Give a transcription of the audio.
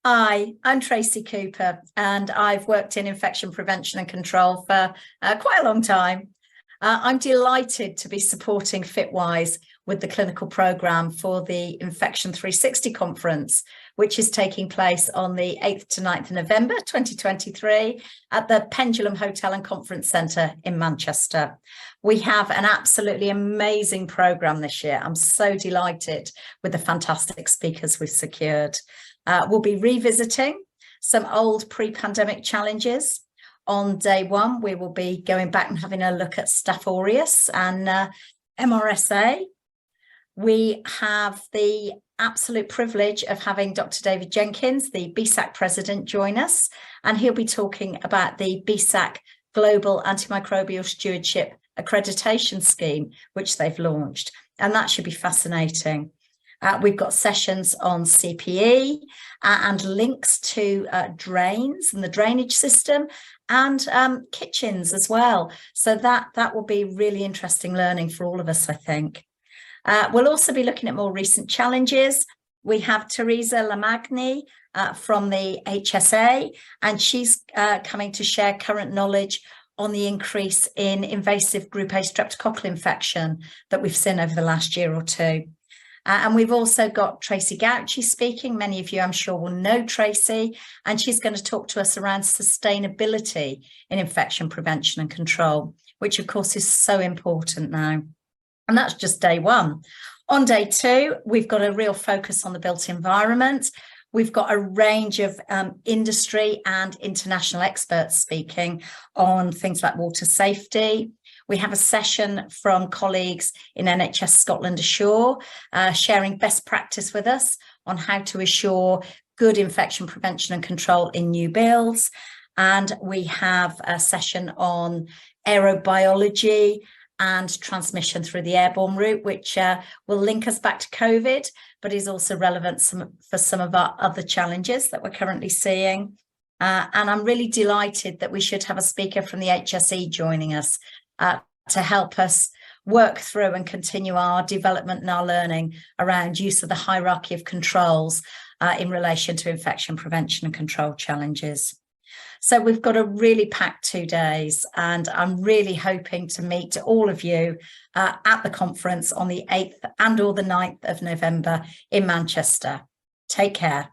Hi, I'm Tracey Cooper, and I've worked in infection prevention and control for quite a long time. I'm delighted to be supporting FitWise with the clinical programme for the Infection 360 conference, which is taking place on the 8th to 9th of November 2023 at the Pendulum Hotel and Conference Centre in Manchester. We have an absolutely amazing programme this year. I'm so delighted with the fantastic speakers we've secured. We'll be revisiting some old pre-pandemic challenges. On day one, we will be going back and having a look at Staph aureus and MRSA. We have the absolute privilege of having Dr. David Jenkins, the BSAC president, join us, and he'll be talking about the BSAC Global Antimicrobial Stewardship Accreditation Scheme, which they've launched, and that should be fascinating. We've got sessions on CPE and links to drains and the drainage system and kitchens as well. So that will be really interesting learning for all of us, I think. We'll also be looking at more recent challenges. We have Teresa Lamagni from the HSA, and she's coming to share current knowledge on the increase in invasive group A streptococcal infection that we've seen over the last year or two. And we've also got Tracey Gouchy speaking. Many of you, I'm sure, will know Tracey, and she's going to talk to us around sustainability in infection prevention and control, which, of course, is so important now. And that's just day one. On day two, we've got a real focus on the built environment. We've got a range of industry and international experts speaking on things like water safety. We have a session from colleagues in NHS Scotland Ashore, sharing best practice with us on how to assure good infection prevention and control in new builds. And we have a session on aerobiology and transmission through the airborne route, which will link us back to COVID, but is also relevant for some of our other challenges that we're currently seeing. And I'm really delighted that we should have a speaker from the HSE joining us to help us work through and continue our development and our learning around use of the hierarchy of controls in relation to infection prevention and control challenges. So we've got a really packed 2 days, and I'm really hoping to meet all of you at the conference on the 8th and or the 9th of November in Manchester. Take care.